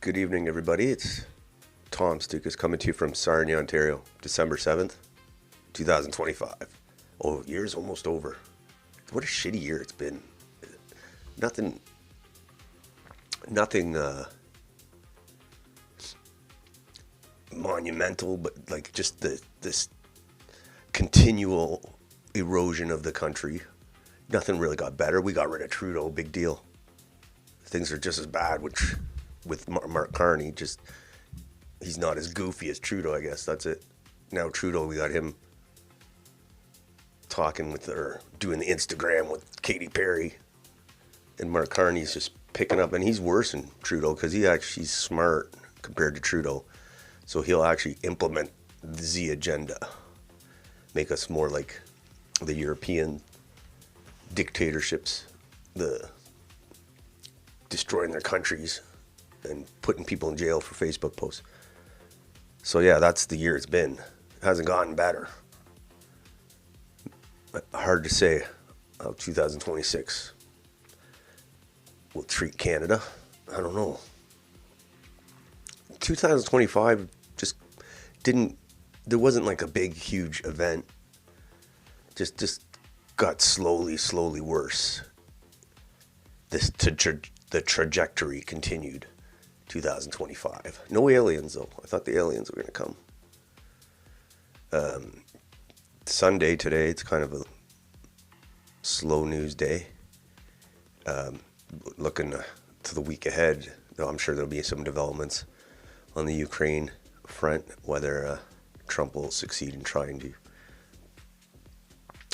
Good evening, everybody. It's Tom Stoukas coming to you from Sarnia, Ontario, December 7th, 2025. Oh, year's almost over. What a shitty year it's been. Nothing, nothing monumental, but like just this continual erosion of the country. Nothing really got better. We got rid of Trudeau, big deal. Things are just as bad with Mark Carney. Just he's not as goofy as Trudeau, I guess. That's it. Now Trudeau, we got him talking with or doing the Instagram with Katy Perry, and Mark Carney's just picking up, and he's worse than Trudeau because he's smart compared to Trudeau, so he'll actually implement the Z agenda, make us more like the European dictatorships, the destroying their countries and putting people in jail for Facebook posts. So yeah, that's the year it's been. It hasn't gotten better. Hard to say how 2026 will treat Canada. I don't know. 2025 just didn't. There wasn't like a big, huge event. Just got slowly worse. The trajectory continued. 2025. No aliens though. I thought the aliens were going to come. Sunday today. It's kind of a slow news day. Looking to the week ahead, though, I'm sure there'll be some developments on the Ukraine front, whether Trump will succeed in trying to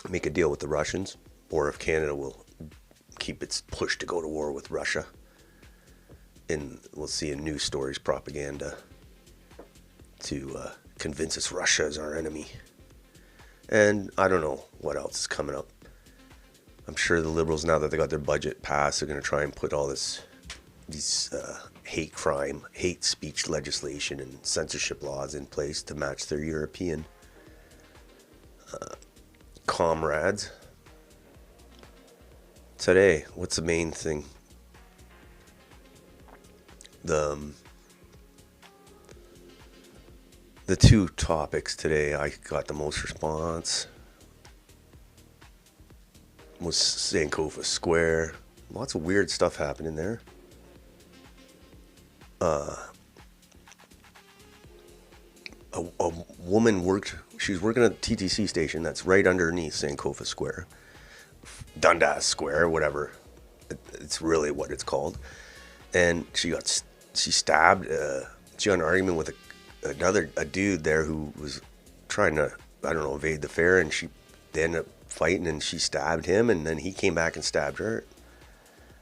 make a deal with the Russians, or if Canada will keep its push to go to war with Russia. And we'll see in news stories propaganda to convince us Russia is our enemy. And I don't know what else is coming up. I'm sure the Liberals, now that they got their budget passed, are going to try and put all these hate crime, hate speech legislation and censorship laws in place to match their European comrades. Today, what's the main thing? The two topics today I got the most response was Sankofa Square. Lots of weird stuff happening there. A woman she was working at a TTC station that's right underneath Sankofa Square. Dundas Square, whatever. It's really what it's called. And she stabbed. She got an argument with a dude there who was trying to, I don't know, evade the fare, and they ended up fighting, and she stabbed him, and then he came back and stabbed her.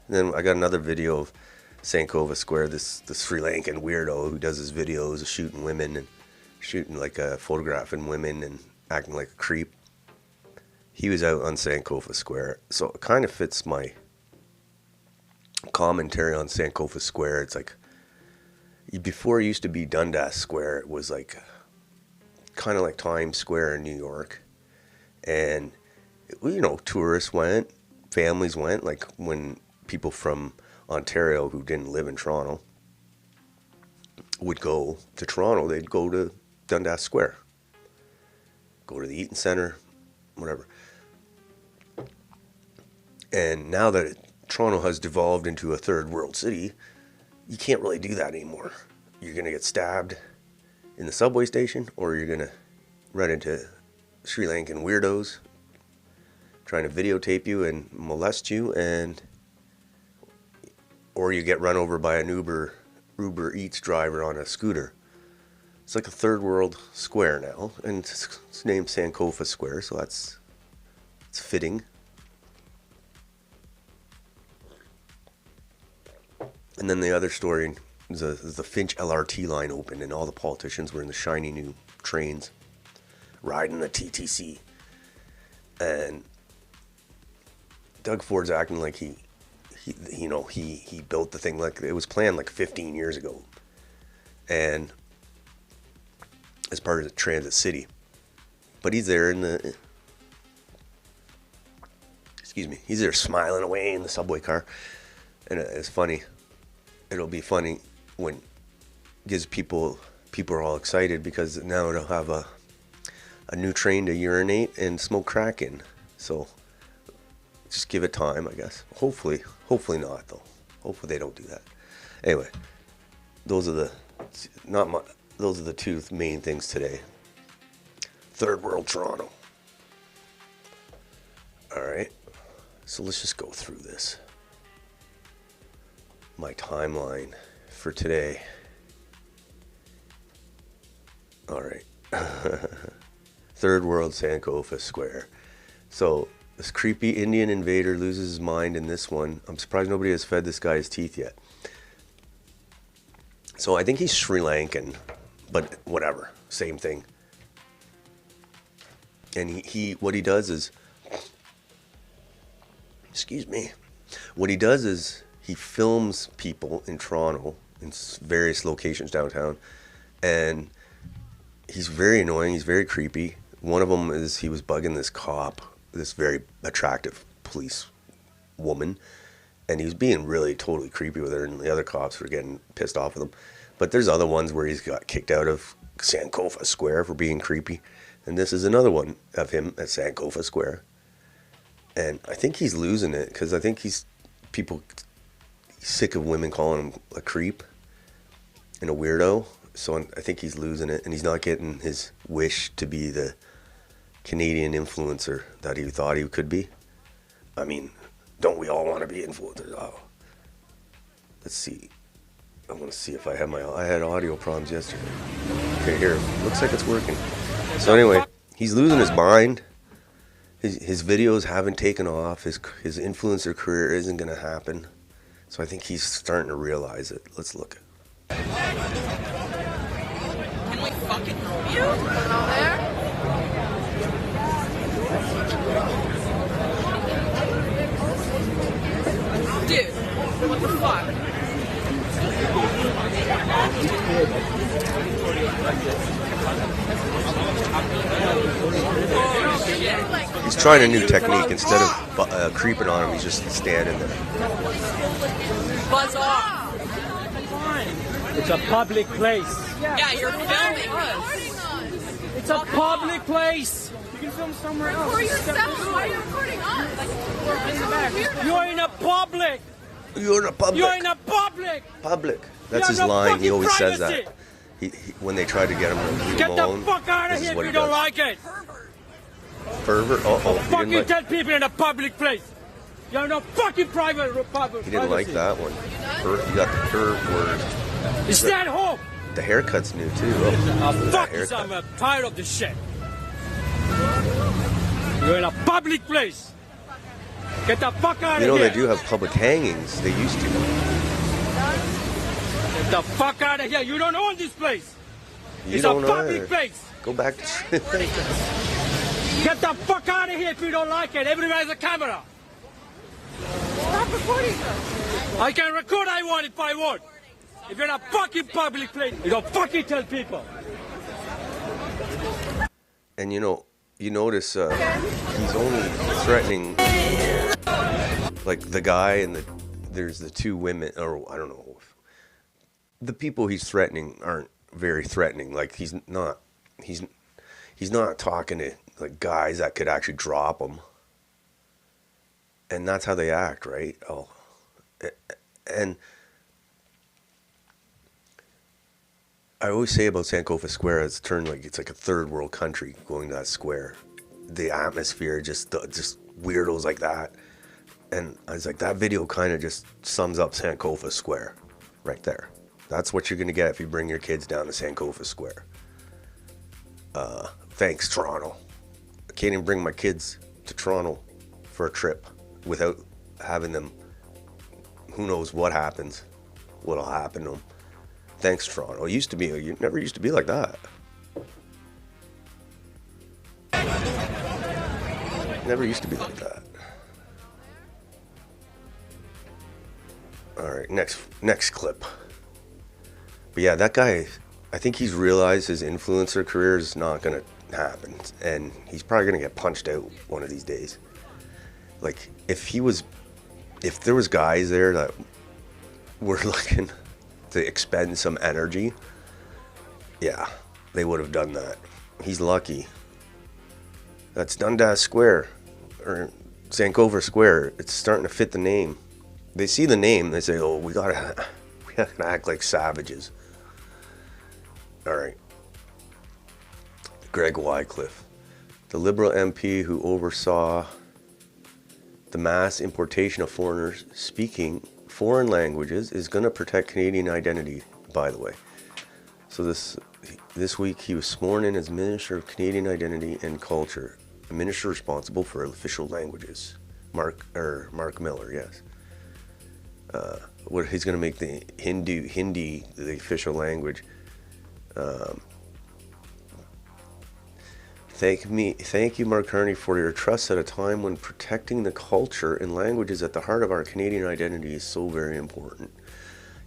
And then I got another video of Sankova Square, this Sri Lankan weirdo who does his videos of shooting women and shooting like photographing women and acting like a creep. He was out on Sankofa Square, so it kind of fits my commentary on Sankofa Square. It's like, before it used to be Dundas Square, it was like kind of like Times Square in New York. And, tourists went, families went, like when people from Ontario who didn't live in Toronto would go to Toronto, they'd go to Dundas Square, go to the Eaton Centre, whatever. And now that Toronto has devolved into a third world city, you can't really do that anymore. You're going to get stabbed in the subway station, or you're going to run into Sri Lankan weirdos trying to videotape you and molest you, or you get run over by an Uber Eats driver on a scooter. It's like a third world square now, and it's named Sankofa Square, so it's fitting. And then the other story is the Finch LRT line opened, and all the politicians were in the shiny new trains, riding the TTC. And Doug Ford's acting like he built the thing like it was planned like 15 years ago, and as part of the Transit City. But he's there he's there smiling away in the subway car, and it's funny. It'll be funny when gives people are all excited because now they'll have a new train to urinate and smoke crack in. So just give it time, I guess. Hopefully not though. Hopefully they don't do that. Anyway, those are the two main things today. Third world Toronto. All right. So let's just go through this. My timeline for today. All right. Third world Sankofa Square. So this creepy Indian invader loses his mind in this one. I'm surprised nobody has fed this guy his teeth yet. So I think he's Sri Lankan, but whatever, same thing. And he what he does is, excuse me, what he does is he films people in Toronto in various locations downtown, and he's very annoying. He's very creepy. One of them is he was bugging this cop, this very attractive police woman, and he was being really totally creepy with her, and the other cops were getting pissed off with him. But there's other ones where he's got kicked out of Sankofa Square for being creepy, and this is another one of him at Sankofa Square. And I think he's losing it because I think he's sick of women calling him a creep and a weirdo. So I think he's losing it, and he's not getting his wish to be the Canadian influencer that he thought he could be. I mean, don't we all want to be influencers? Oh, let's see. I want to see if I had audio problems yesterday. Okay, here. Looks like it's working. So anyway, he's losing his mind. His videos haven't taken off. His influencer career isn't going to happen. So I think he's starting to realize it. Let's look. Can we fucking help you? Out there? Dude, what the fuck? He's trying a new technique. Instead of creeping on him, he's just standing there. Buzz off. It's a public place. Yeah, you're filming us. It's a public place. You can film somewhere else. Record yourself. Why are you recording us? We're in the back. You're in a public. You're in a public. You're in a public. Public. That's his line. He always says that. He when they try to get him to leave him alone. Get the fuck out of here if you don't like it. Pervert. Oh, fucking tell people in a public place. You're in a fucking private. He didn't like that one. You got the curve word. Is that home? The haircut's new too. Oh, fuck this, I'm tired of this shit. You're in a public place. Get the fuck out of here. You know they do have public hangings. They used to. Get the fuck out of here. You don't own this place. It's a public place. Go back to... Get the fuck out of here if you don't like it. Everybody has a camera. Stop recording us. I can record I want if I want. If you're in a fucking public place, you don't fucking tell people. And you notice he's only threatening like the guy and there's the two women, or I don't know. The people he's threatening aren't very threatening. Like he's not talking to like guys that could actually drop him. And that's how they act, right? Oh, and I always say about Sankofa Square, it's like a third world country going to that square. The atmosphere, just weirdos like that. And I was like, that video kind of just sums up Sankofa Square right there. That's what you're going to get if you bring your kids down to Sankofa Square. Thanks, Toronto. I can't even bring my kids to Toronto for a trip without having them, who knows what'll happen to them. Thanks, Toronto. You never used to be like that. Never used to be like that. All right, next clip. But yeah, that guy, I think he's realized his influencer career is not going to happen. And he's probably going to get punched out one of these days. Like, if there was guys there that were looking to expend some energy, Yeah, they would have done that. He's lucky. That's Dundas Square, or Sankofa Square. It's starting to fit the name. They see the name, they say, oh, we gotta act like savages. All right. Greg Wycliffe, the Liberal MP who oversaw the mass importation of foreigners speaking foreign languages, is going to protect Canadian identity, by the way. So this week he was sworn in as Minister of Canadian Identity and Culture, a minister responsible for official languages. Mark Miller, yes. What he's going to make the Hindi the official language. Thank you, Mark Carney, for your trust at a time when protecting the culture and languages at the heart of our Canadian identity is so very important.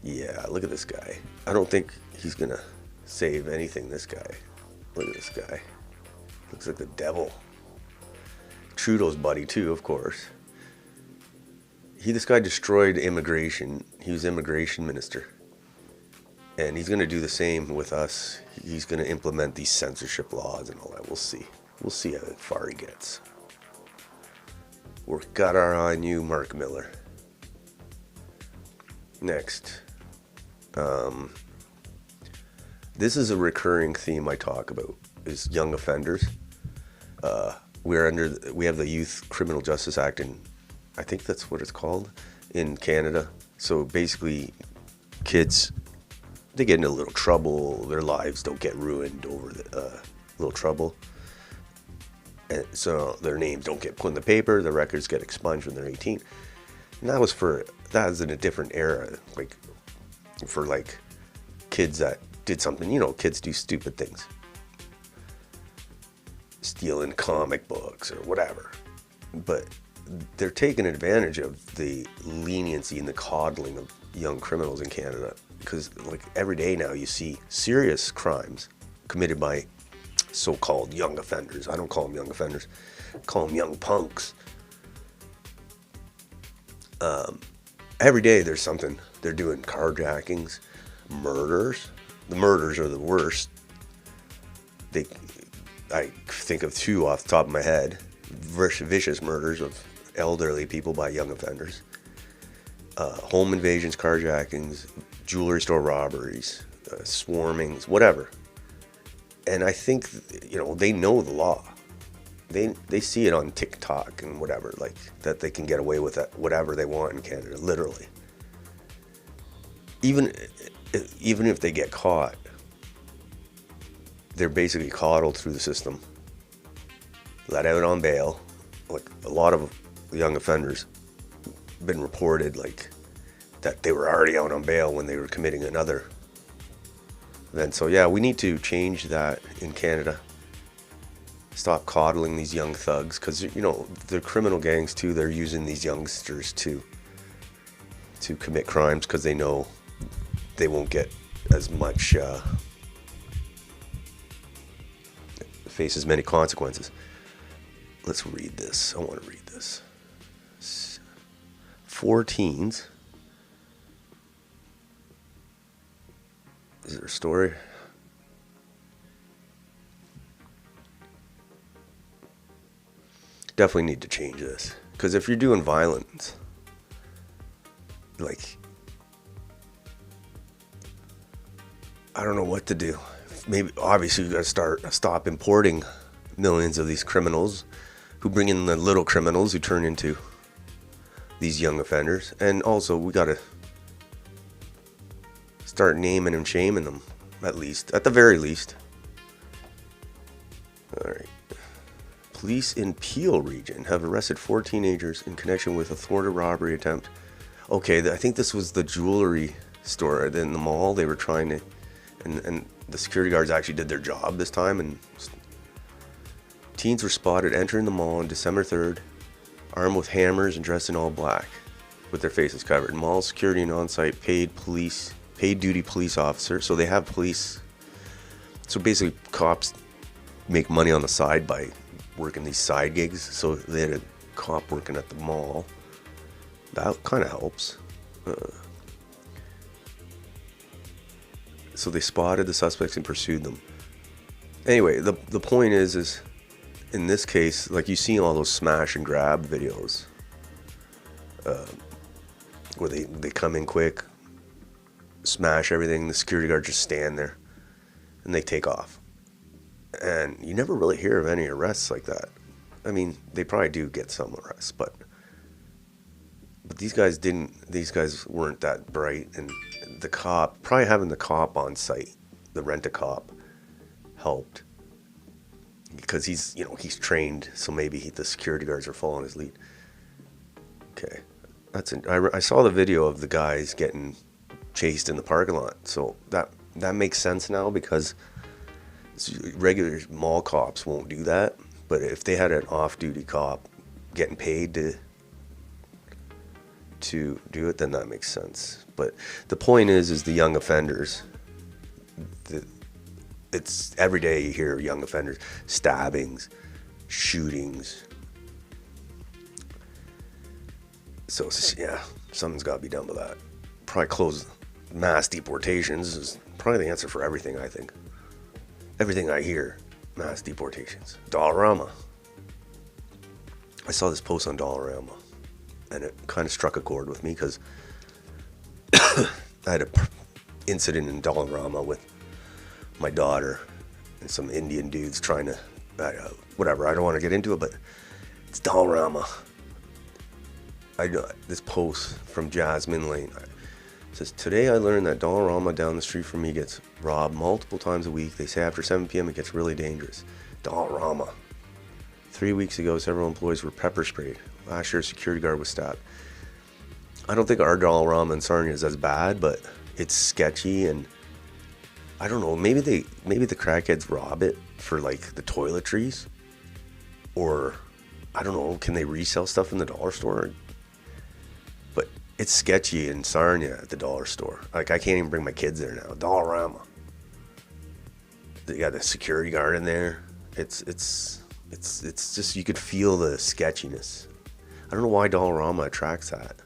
Yeah, look at this guy. I don't think he's gonna save anything, this guy. Look at this guy. Looks like the devil. Trudeau's buddy too, of course. This guy destroyed immigration. He was immigration minister. And he's going to do the same with us. He's going to implement these censorship laws and all that. We'll see. We'll see how far he gets. We've got our eye on you, Mark Miller. Next. This is a recurring theme I talk about, is young offenders. We have the Youth Criminal Justice Act, and I think that's what it's called, in Canada. So basically, kids, they get into a little trouble, their lives don't get ruined over the little trouble. And so their names don't get put in the paper, their records get expunged when they're 18. And that was in a different era, like for like kids that did something, kids do stupid things. Stealing comic books or whatever. But they're taking advantage of the leniency and the coddling of young criminals in Canada. Because like every day now you see serious crimes committed by so-called young offenders. I don't call them young offenders. I call them young punks. Every day there's something. They're doing carjackings, murders. The murders are the worst. I think of two off the top of my head. Vicious murders of elderly people by young offenders. Home invasions, carjackings, jewelry store robberies, swarmings, whatever. And I think, they know the law. They see it on TikTok and whatever, like that they can get away with it, whatever they want in Canada, literally. Even if they get caught, they're basically coddled through the system, let out on bail. Like a lot of young offenders been reported like that they were already out on bail when they were committing another event. So yeah, we need to change that in Canada. Stop coddling these young thugs, because they're criminal gangs too. They're using these youngsters to commit crimes because they know they won't get as much face as many consequences. Let's read this. I want to read this. 4 teens. Is there a story? Definitely need to change this. Because if you're doing violence, like, I don't know what to do. Maybe, obviously, you got to stop importing millions of these criminals who bring in the little criminals who turn into these young offenders. And also, we got to start naming and shaming them, at the very least. All right. Police in Peel region have arrested 4 teenagers in connection with a thwarted robbery attempt. Okay, I think this was the jewelry store in the mall. They were trying to, and the security guards actually did their job this time. And teens were spotted entering the mall on December 3rd, armed with hammers and dressed in all black, with their faces covered. Mall security and on-site paid duty police officer. So they have police. So basically, cops make money on the side by working these side gigs. So they had a cop working at the mall. That kind of helps. So they spotted the suspects and pursued them. Anyway, the point is in this case, like you see all those smash and grab videos, where they come in quick, smash everything, the security guards just stand there, and they take off. And you never really hear of any arrests like that. I mean, they probably do get some arrests, but these guys didn't. These guys weren't that bright, and the cop, probably having the cop on site, the rent-a-cop, helped, because he's trained, so maybe the security guards are following his lead. Okay, I saw the video of the guys getting chased in the parking lot, so that makes sense now, because regular mall cops won't do that. But if they had an off-duty cop getting paid to do it, then that makes sense. But the point is the young offenders. It's every day you hear young offenders, stabbings, shootings. So yeah, something's got to be done with that. Probably close mass deportations is probably the answer for everything, I think. Everything I hear, mass deportations. Dollarama. I saw this post on Dollarama, and it kind of struck a chord with me, because I had an incident in Dollarama with my daughter and some Indian dudes trying to, whatever, I don't want to get into it, but it's Dollarama. This post from Jasmine Lane. It says, today I learned that Dollarama down the street from me gets robbed multiple times a week. They say after 7 p.m. it gets really dangerous. Dollarama. 3 weeks ago, several employees were pepper sprayed. Last year, a security guard was stabbed. I don't think our Dollarama in Sarnia is as bad, but it's sketchy, and I don't know, maybe the crackheads rob it for like the toiletries, or I don't know, can they resell stuff in the dollar store? But it's sketchy in Sarnia at the dollar store. Like, I can't even bring my kids there now. Dollarama. They got the security guard in there. It's just, you could feel the sketchiness. I don't know why Dollarama attracts that.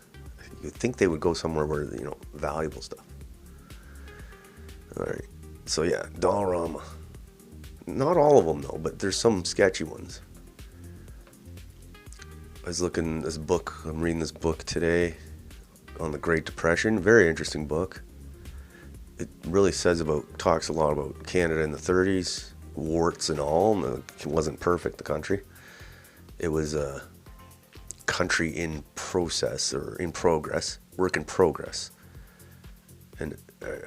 You'd think they would go somewhere where, valuable stuff. All right. So yeah, Dollarama. Not all of them though, but there's some sketchy ones. I was looking at this book. I'm reading this book today on the Great Depression. Very interesting book. It really talks a lot about Canada in the 30s, warts and all. It wasn't perfect, the country. It was a country in process, or in progress, work in progress. And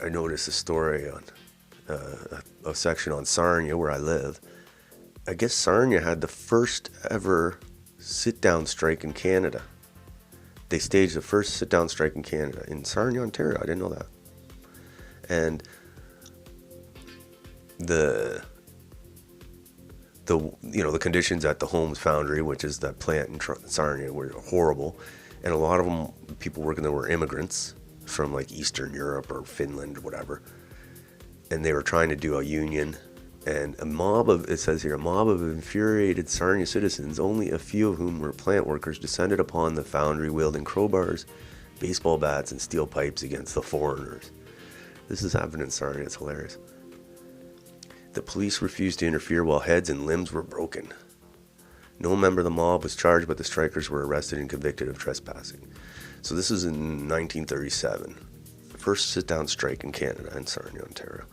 I noticed a story on a section on Sarnia, where I live. I guess Sarnia had the first ever sit-down strike in Canada. They staged the first sit-down strike in Canada in Sarnia, Ontario. I didn't know that. And the conditions at the Holmes Foundry, which is that plant in Sarnia, were horrible. And a lot of them, people working there, were immigrants from like Eastern Europe or Finland or whatever. And they were trying to do a union. And it says here, a mob of infuriated Sarnia citizens, only a few of whom were plant workers, descended upon the foundry wielding crowbars, baseball bats, and steel pipes against the foreigners. This has happened in Sarnia. It's hilarious. The police refused to interfere while heads and limbs were broken. No member of the mob was charged, but the strikers were arrested and convicted of trespassing. So this is in 1937. First sit-down strike in Canada, in Sarnia, Ontario.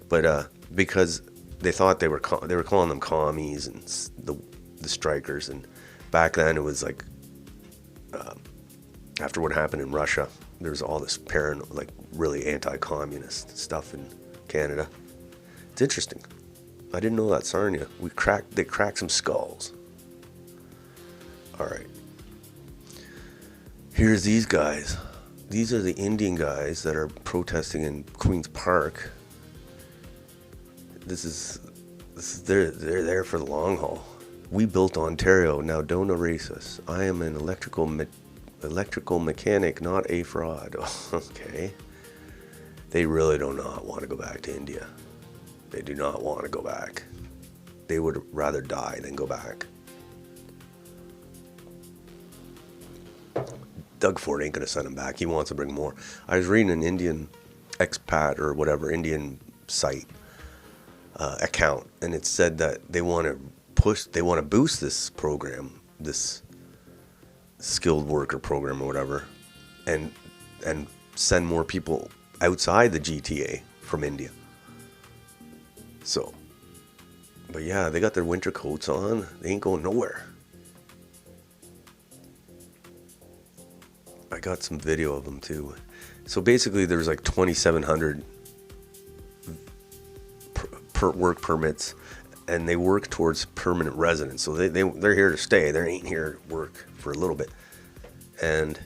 But because they thought they were calling them commies and the strikers, and back then it was like after what happened in Russia, there's all this really anti-communist stuff in Canada. It's interesting. I didn't know that Sarnia. They cracked some skulls. All right. Here's these guys. These are the Indian guys that are protesting in Queen's Park. They're there for the long haul. We built Ontario, now don't erase us. I am an electrical mechanic, not a fraud. Okay. They really do not want to go back to India. They do not want to go back. They would rather die than go back. Doug Ford ain't going to send them back. He wants to bring more. I was reading an Indian expat or whatever Indian site account, and it said that they want to boost this program, this skilled worker program or whatever, and send more people outside the GTA from India. So, but yeah, they got their winter coats on. They ain't going nowhere. I got some video of them too. So basically, there's like 2,700 work permits, and they work towards permanent residence. So they're here to stay. They ain't here to work for a little bit. And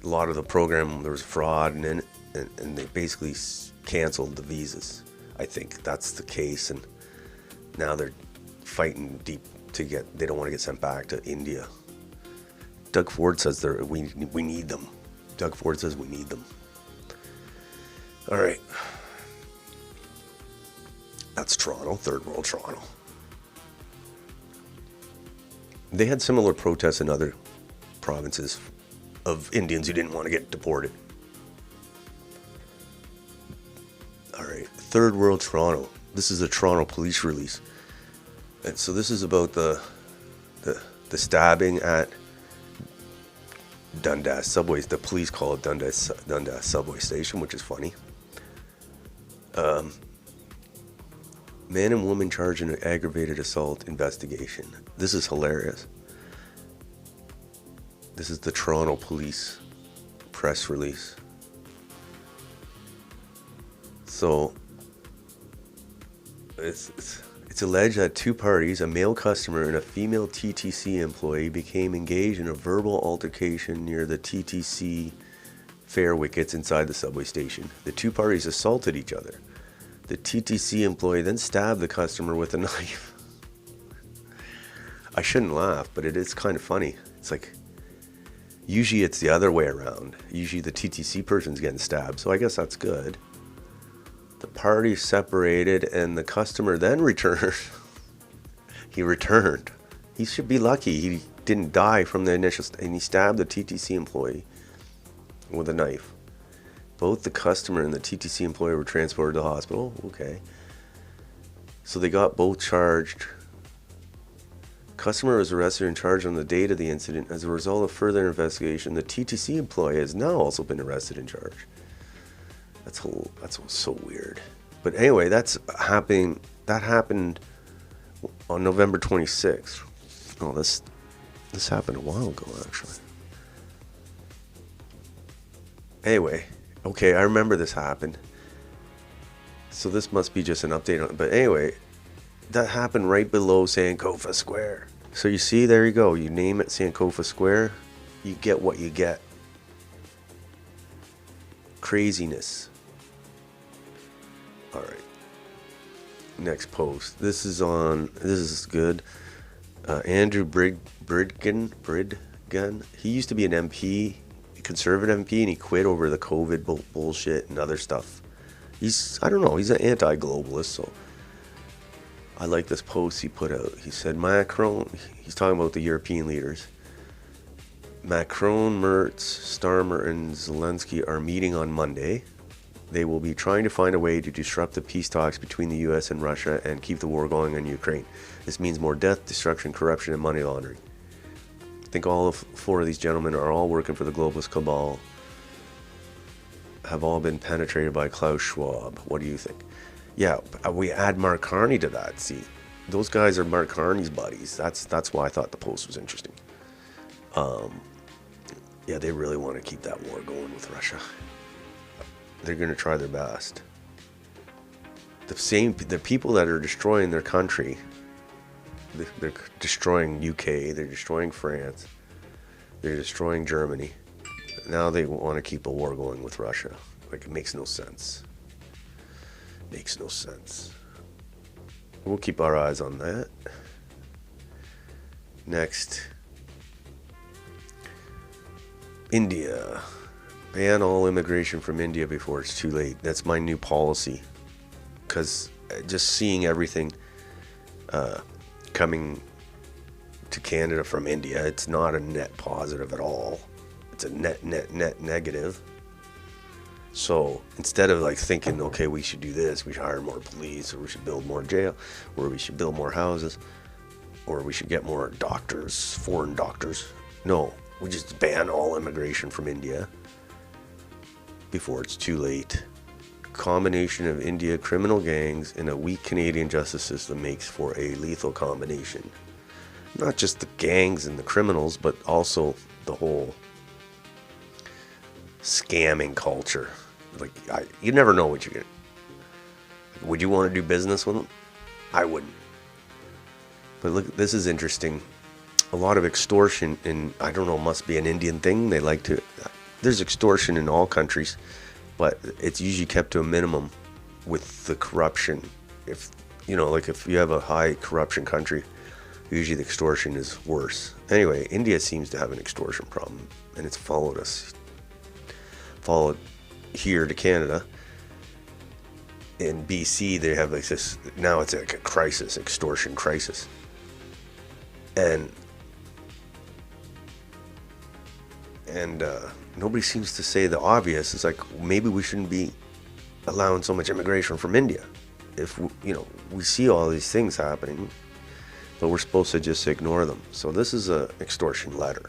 a lot of the program, there was fraud, and they basically canceled the visas. I think that's the case, and now they're fighting deep to get. They don't want to get sent back to India. Doug Ford says we need them. Doug Ford says we need them. All right. That's Toronto, third world Toronto. They had similar protests in other provinces of Indians who didn't want to get deported. All right, third world Toronto. This is a Toronto police release. And so this is about the stabbing at Dundas subways. The police call it Dundas subway station, which is funny. Man and woman charged in an aggravated assault investigation. This is hilarious. This is the Toronto police press release. So it's alleged that two parties, a male customer and a female TTC employee, became engaged in a verbal altercation near the TTC fare wickets inside the subway station. The two parties assaulted each other. The TTC employee then stabbed the customer with a knife. I shouldn't laugh, but it is kind of funny. It's like, usually it's the other way around. Usually the TTC person's getting stabbed, so I guess that's good. The parties separated and the customer then returned. He returned. He should be lucky he didn't die from the initial, and he stabbed the TTC employee with a knife. Both the customer and the TTC employee were transported to the hospital. Okay. So they got both charged. Customer was arrested and charged on the date of the incident. As a result of further investigation, the TTC employee has now also been arrested and charged. That's so weird. But anyway, that's happening. That happened on November 26th. Oh, this happened a while ago, actually. Anyway. Okay, I remember this happened. So this must be just an update on it. But anyway, that happened right below Sankofa Square. So you see, there you go. You name it Sankofa Square, you get what you get. Craziness. All right. Next post. This is good. Andrew Bridgen. He used to be an MP. Conservative MP, and he quit over the COVID bullshit and other stuff. He's an anti-globalist, so I like this post he put out. He said Macron, he's talking about the European leaders. Macron, Merz, Starmer, and Zelensky are meeting on Monday. They will be trying to find a way to disrupt the peace talks between the US and Russia and keep the war going in Ukraine. This means more death, destruction, corruption, and money laundering. I think all four of these gentlemen are all working for the globalist cabal, have all been penetrated by Klaus Schwab. What do you think? Yeah, we add Mark Carney to that. See, those guys are Mark Carney's buddies. That's why I thought the post was interesting. Yeah, they really want to keep that war going with Russia. They're going to try their best. The people that are destroying their country, they're destroying UK, they're destroying France, they're destroying Germany. Now they want to keep a war going with Russia. Like, it makes no sense. Makes no sense. We'll keep our eyes on that. Next. India. Ban all immigration from India before it's too late. That's my new policy. Because just seeing everything coming to Canada from India, it's not a net positive at all. It's a net negative. So instead of like thinking, okay, we should do this, we should hire more police, or we should build more jail, or we should build more houses, or we should get more doctors, foreign doctors. No, we just ban all immigration from India before it's too late. Combination of India criminal gangs and a weak Canadian justice system makes for a lethal combination. Not just the gangs and the criminals, but also the whole scamming culture. Like, you never know what you get. Would you want to do business with them? I wouldn't. But look, this is interesting. A lot of extortion in, I don't know, must be an Indian thing. They like to, there's extortion in all countries, but it's usually kept to a minimum with the corruption. If, you know, like if you have a high corruption country, usually the extortion is worse. Anyway, India seems to have an extortion problem, and it's followed here to Canada. In BC, they have like this, now it's like a crisis, extortion crisis. And nobody seems to say the obvious. It's like, maybe we shouldn't be allowing so much immigration from India. If, you know, we see all these things happening, but we're supposed to just ignore them. So this is a extortion letter.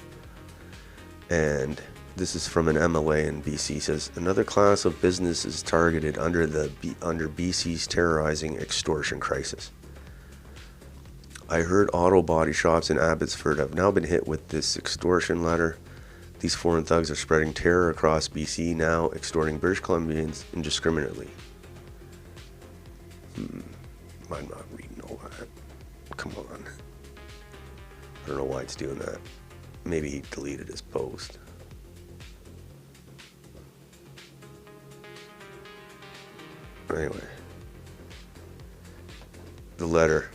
And this is from an MLA in BC. It says, another class of business is targeted under BC's terrorizing extortion crisis. I heard auto body shops in Abbotsford have now been hit with this extortion letter. These foreign thugs are spreading terror across BC now, extorting British Columbians indiscriminately. I'm not reading all that. Come on. I don't know why it's doing that. Maybe he deleted his post. Anyway. The letter.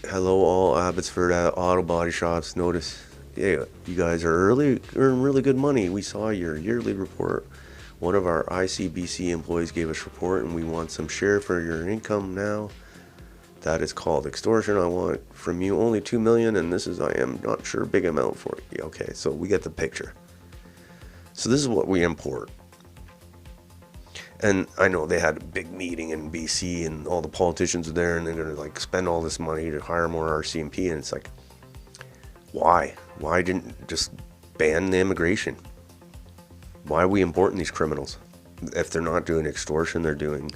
Hello all Abbotsford auto body shops. Notice, yeah, you guys are earning really good money. We saw your yearly report. One of our ICBC employees gave us a report and we want some share for your income now. That is called extortion. I want from you only $2 million, and this is, I am not sure, big amount for you. Okay, so we get the picture. So this is what we import. And I know they had a big meeting in BC and all the politicians are there and they're going to like spend all this money to hire more RCMP. And it's like, why? Why didn't just ban the immigration? Why are we importing these criminals? If they're not doing extortion, they're doing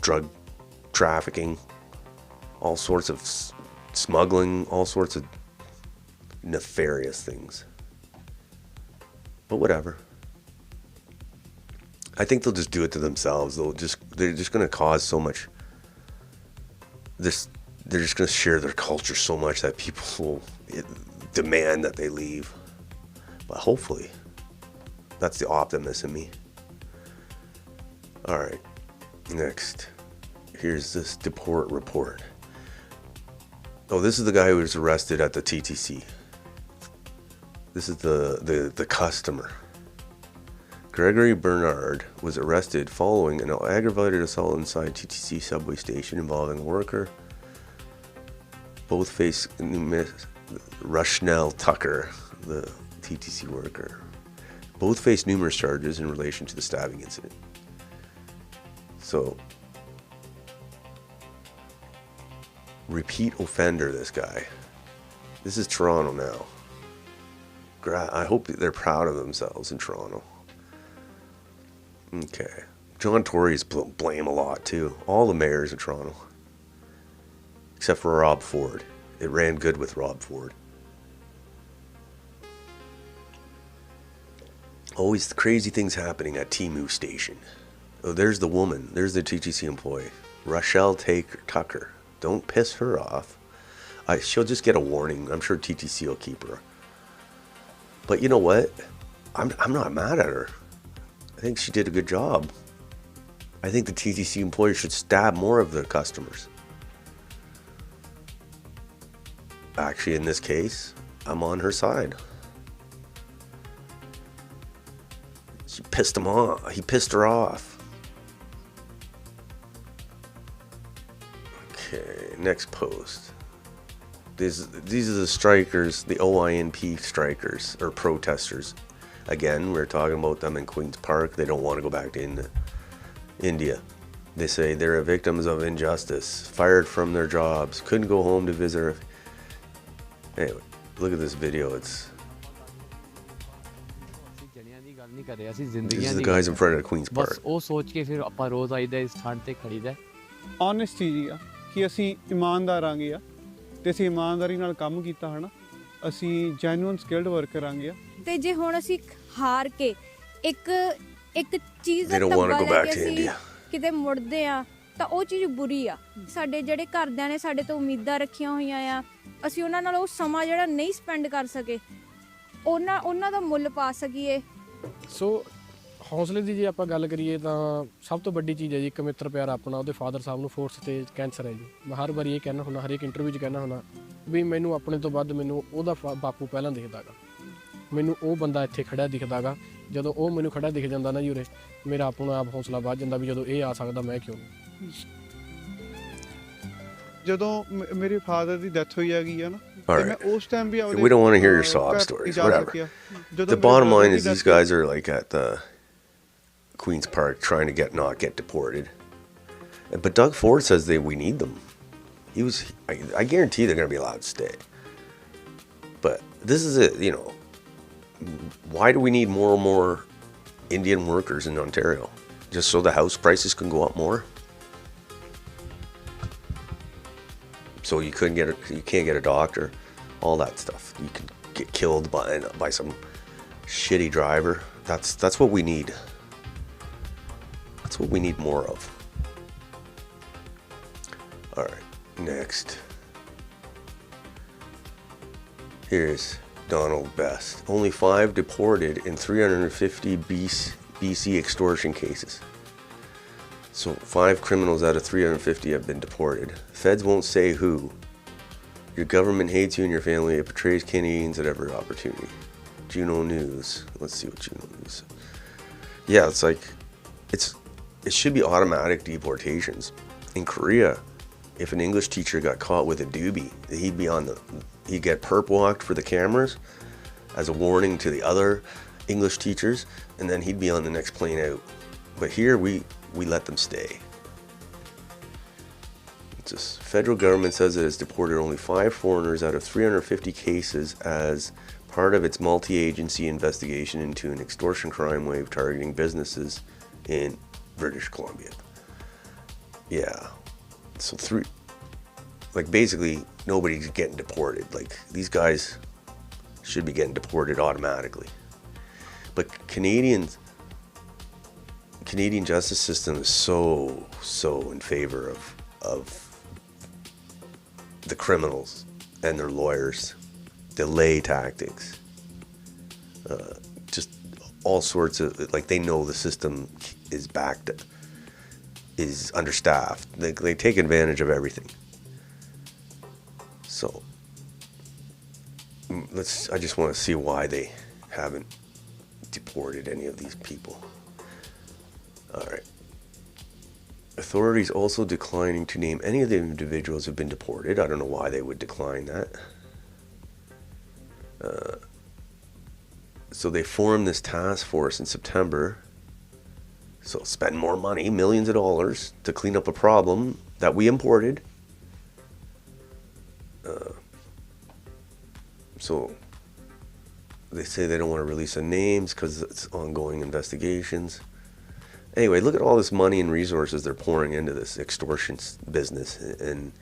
drug trafficking, all sorts of smuggling, all sorts of nefarious things. But whatever. I think they'll just do it to themselves. They're just going to cause so much. They're just going to share their culture so much that people will demand that they leave. But hopefully, that's the optimist in me. All right, next. Here's this deport report. Oh, this is the guy who was arrested at the TTC. This is the customer. Gregory Bernard was arrested following an aggravated assault inside TTC subway station involving a worker. Both face Rushnell Tucker, the TTC worker. Both face numerous charges in relation to the stabbing incident. So, repeat offender, this guy. This is Toronto now. I hope they're proud of themselves in Toronto. Okay. John Tory's blame a lot too. All the mayors of Toronto. Except for Rob Ford. It ran good with Rob Ford. Always crazy things happening at Timu Station. Oh, there's the woman. There's the TTC employee. Rochelle Tucker. Don't piss her off. She'll just get a warning. I'm sure TTC will keep her. But you know what? I'm not mad at her. I think she did a good job. I think the TTC employees should stab more of their customers. Actually, in this case, I'm on her side. She pissed him off. He pissed her off. Okay, next post. These are the strikers, the OINP strikers, or protesters, Again, we're talking about them in Queen's Park. They don't want to go back to India. They say they're victims of injustice, fired from their jobs, couldn't go home to visit. Anyway, look at this video. This is the guys in front of Queen's Park. Honest ਚੀਜ਼ ਆ ਕਿ ਅਸੀਂ ਇਮਾਨਦਾਰ ਆਂਗੇ ਆ ਤੇ ਅਸੀਂ ਇਮਾਨਦਾਰੀ ਨਾਲ ਕੰਮ ਕੀਤਾ ਹਨਾ ਅਸੀਂ ਜੈਨੂਇਨ ਸਕਿਲਡ ਵਰਕਰ ਆਂਗੇ ਆ ਤੇ ਜੇ ਹੁਣ ਅਸੀਂ ਹਾਰ ਕੇ ਇੱਕ ਚੀਜ਼ They don't want to go back to India. ਕਿਤੇ ਮੁੜਦੇ ਆ ਤਾਂ ਉਹ ਚੀਜ਼ ਬੁਰੀ ਆ ਸਾਡੇ ਜਿਹੜੇ ਘਰਦਿਆਂ ਨੇ ਸਾਡੇ ਤੋਂ ਉਮੀਦਾਂ ਰੱਖੀਆਂ ਹੋਈਆਂ ਆ ਅਸੀਂ ਉਹਨਾਂ ਨਾਲ ਉਹ ਸਮਾਂ ਜਿਹੜਾ ਨਹੀਂ ਸਪੈਂਡ ਕਰ ਸਕੇ ਉਹਨਾਂ ਦਾ ਮੁੱਲ ਪਾ ਸਕੀਏ ਸੋ ਹੌਸਲੇ ਦੀ ਜੇ ਆਪਾਂ ਗੱਲ ਕਰੀਏ ਤਾਂ ਸਭ ਤੋਂ ਵੱਡੀ ਚੀਜ਼ ਹੈ ਜੀ ਇੱਕ ਮਿੱਤਰ ਪਿਆਰਾ ਆਪਣਾ ਉਹਦੇ ਫਾਦਰ ਸਾਹਿਬ ਨੂੰ 4th ਸਟੇਜ ਕੈਂਸਰ ਹੈ ਜੀ ਮੈਂ ਹਰ ਵਾਰੀ ਇਹ ਕਹਿਣਾ ਹੁੰਦਾ ਹਰ ਇੱਕ ਇੰਟਰਵਿਊ 'ਚ ਕਹਿਣਾ ਹੁੰਦਾ ਵੀ ਮੈਨੂੰ ਆਪਣੇ ਤੋਂ ਵੱਧ ਮੈਨੂੰ ਉਹਦਾ ਬਾਪੂ ਪਹਿਲਾਂ ਦਿਖਦਾ ਗਾ ਮੈਨੂੰ ਉਹ ਬੰਦਾ ਇੱਥੇ ਖੜਿਆ ਦਿਖਦਾ ਗਾ ਜਦੋਂ ਉਹ ਮੈਨੂੰ ਖੜਾ ਦਿਖ ਜਾਂਦਾ ਨਾ ਜੀ ਉਰੇ ਮੇਰਾ ਆਪਣਾ ਆਪ ਹੌਸਲਾ ਵੱਧ ਜਾਂਦਾ ਵੀ ਜਦੋਂ ਇਹ ਆ ਸਕਦਾ ਮੈਂ ਕਿਉਂ ਨਹੀਂ ਜਦੋਂ ਮੇਰੇ ਫਾਦਰ ਦੀ ਡੈਥ ਹੋਈ ਹੈਗੀ ਆ ਨਾ ਤੇ ਮੈਂ ਉਸ ਟਾਈਮ ਵੀ We don't want to hear your sob stories, whatever. The bottom line is these guys are like at the Queen's Park trying to not get deported. But Doug Ford says we need them. I guarantee they're going to be allowed to stay. But this is it, why do we need more and more Indian workers in Ontario? Just so the house prices can go up more? So you can't get a doctor, all that stuff. You can get killed by some shitty driver. That's what we need. That's what we need more of. All right, next. Here's Donald Best. Only 5 deported in 350 BC extortion cases. So 5 criminals out of 350 have been deported. Feds won't say who. Your government hates you and your family. It betrays Canadians at every opportunity. Juno News. Let's see what Juno News. Yeah, it's like it should be automatic deportations. In Korea, if an English teacher got caught with a doobie, he'd get perp walked for the cameras as a warning to the other English teachers, and then he'd be on the next plane out. But here we let them stay. Just federal government says it has deported only 5 foreigners out of 350 cases as part of its multi-agency investigation into an extortion crime wave targeting businesses in British Columbia. Yeah. So basically nobody's getting deported. Like these guys should be getting deported automatically. But Canadian justice system is so in favor of the criminals and their lawyers, delay tactics, just all sorts of, like they know the system is understaffed. They take advantage of everything. So I just want to see why they haven't deported any of these people. All right. Authorities also declining to name any of the individuals who have been deported. I don't know why they would decline that. So they formed this task force in September. So spend more money, millions of dollars, to clean up a problem that we imported. So they say they don't want to release the names because it's ongoing investigations. Anyway, look at all this money and resources they're pouring into this extortion business in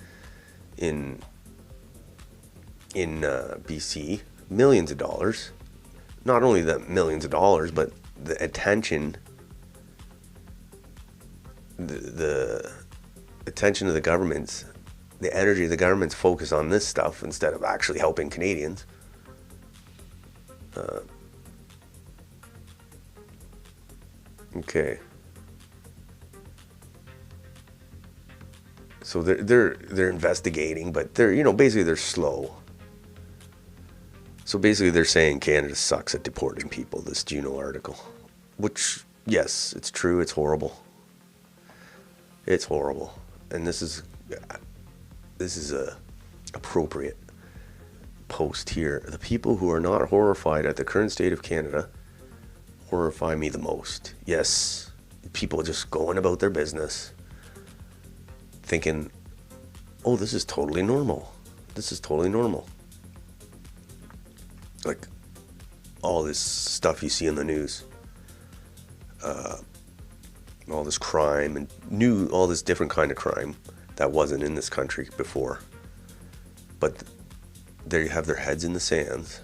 BC. Millions of dollars. Not only the millions of dollars, but the attention, the attention of the governments, the energy of the government's focus on this stuff instead of actually helping Canadians. Okay. So they're investigating, but they're basically they're slow. So basically they're saying Canada sucks at deporting people. This Juno article, which yes, it's true. It's horrible. It's horrible, and this is a appropriate post here. The people who are not horrified at the current state of Canada horrify me the most. Yes, people just going about their business thinking, oh, this is totally normal. This is totally normal. Like all this stuff you see in the news, all this crime and all this different kind of crime that wasn't in this country before. But they have their heads in the sand.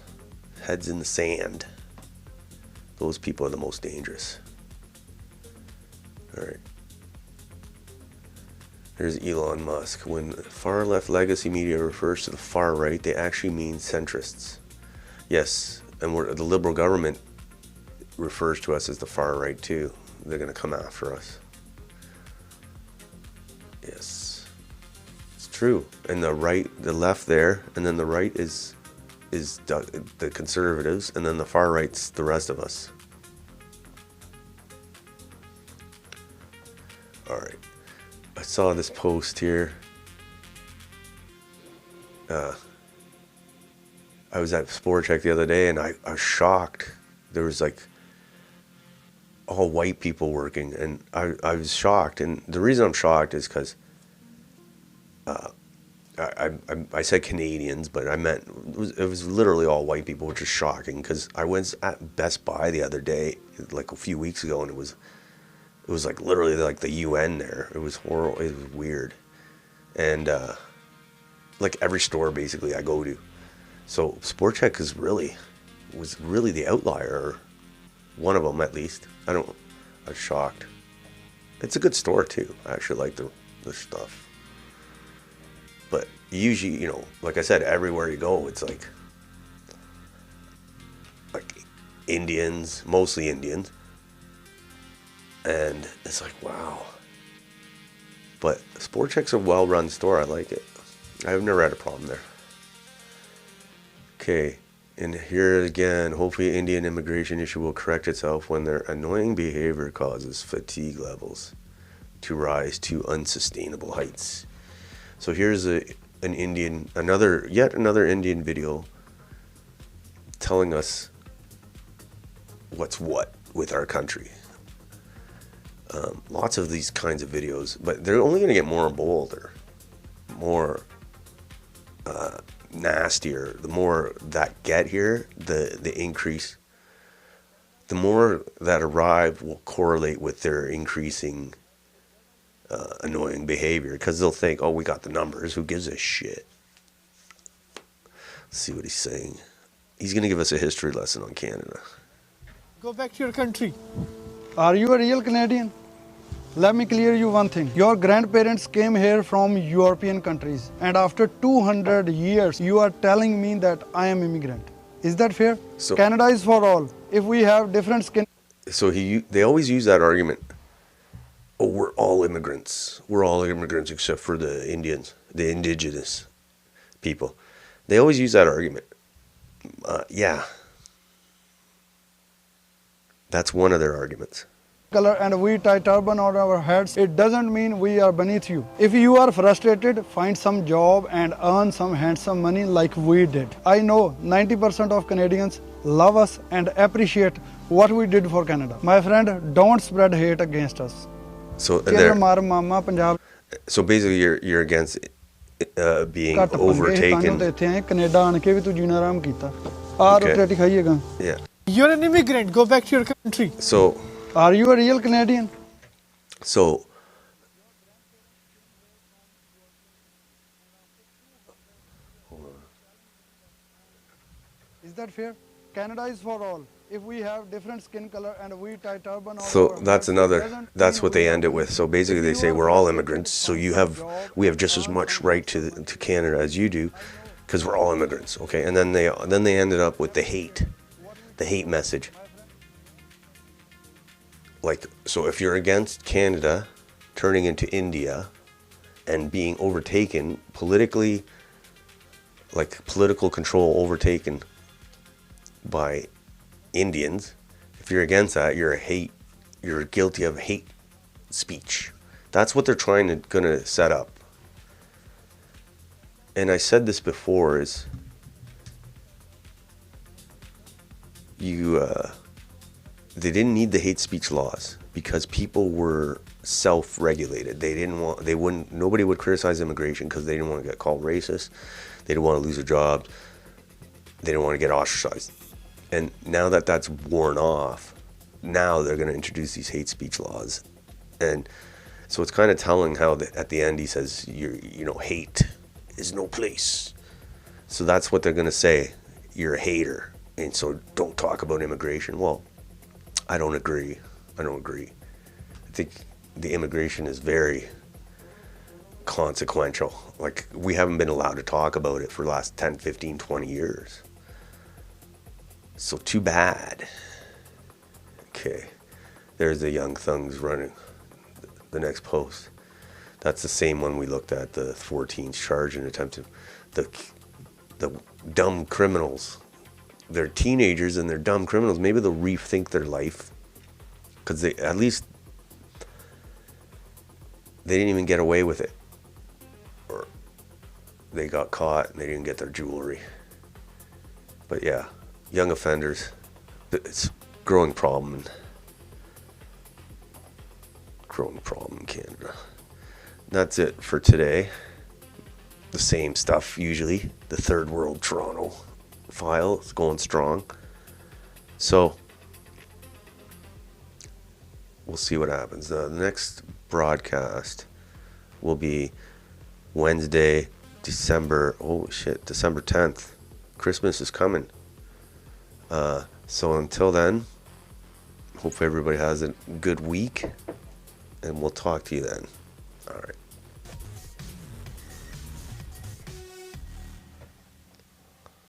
Heads in the sand. Those people are the most dangerous. All right. Here's Elon Musk. When far left legacy media refers to the far right, they actually mean centrists. Yes, and the liberal government refers to us as the far right too. They're going to come after us. Yes, it's true. And the right, the left there, and then the right is the conservatives, and then the far right's the rest of us. All right. I saw this post here. I was at Sport Check the other day, and I was shocked. There was like all white people working, and I was shocked. And the reason I'm shocked is because I said Canadians, but I meant it was literally all white people, which is shocking. Because I was at Best Buy the other day, like a few weeks ago, and it was like literally like the UN there. It was horrible. It was weird, and like every store basically I go to. So Sport Check was really the outlier, or one of them at least. I was shocked. It's a good store too. I actually like the stuff. But usually, you know, like I said, everywhere you go, it's like Indians, mostly Indians. And it's like, wow. But Sport Check's a well-run store. I like it. I've never had a problem there. Okay, and here again, hopefully Indian immigration issue will correct itself when their annoying behavior causes fatigue levels to rise to unsustainable heights. So here's yet another Indian video telling us what's what with our country. Lots of these kinds of videos, but they're only going to get more bolder, more nastier. The more that get here, the increase, the more that arrive will correlate with their increasing annoying behavior, because they'll think, oh, we got the numbers, who gives a shit. Let's see what he's saying. He's going to give us a history lesson on Canada. Go back to your country. Are you a real Canadian? Let me clear you one thing. Your grandparents came here from European countries, and after 200 years, you are telling me that I am immigrant. Is that fair? So, Canada is for all. If we have different skin... So they always use that argument. Oh, we're all immigrants. We're all immigrants except for the Indians, the indigenous people. They always use that argument. Yeah. That's one of their arguments. Color and we tie turban on our heads, it doesn't mean we are beneath you. If you are frustrated, find some job and earn some handsome money like we did. I know 90% of Canadians love us and appreciate what we did for Canada. My friend, don't spread hate against us. So basically you're against being overtaken. Okay. Yeah. You're an immigrant, go back to your country. So are you a real Canadian? So is that fair? Canada is for all. If we have different skin color and we tie turban on so our that's what they end it with. So basically they say we're all immigrants, so we have just as much right to Canada as you do, because we're all immigrants, okay? And then they ended up with the hate message. Like, so if you're against Canada turning into India and being overtaken politically, like political control overtaken by Indians, if you're against that, you're guilty of hate speech. That's what they're gonna set up. And I said this before, is they didn't need the hate speech laws because people were self-regulated. Nobody would criticize immigration because they didn't want to get called racist. They didn't want to lose their jobs. They didn't want to get ostracized. And now that that's worn off, now they're going to introduce these hate speech laws. And so it's kind of telling how at the end he says, hate is no place. So that's what they're going to say. You're a hater. And so don't talk about immigration. Well, I don't agree. I think the immigration is very consequential. Like, we haven't been allowed to talk about it for the last 10, 15, 20 years. So too bad. Okay. There's the Young Thugs running the next post. That's the same one we looked at, the 14th charge and attempted. The dumb criminals. They're teenagers and they're dumb criminals. Maybe they'll rethink their life. Because they didn't even get away with it. Or they got caught and they didn't get their jewelry. But yeah, young offenders, it's a growing problem in Canada. That's it for today. The same stuff usually. The Third World Toronto file is going strong. So we'll see what happens. The next broadcast will be Wednesday, December 10th. Christmas is coming. So until then, hope everybody has a good week, and we'll talk to you then. All right.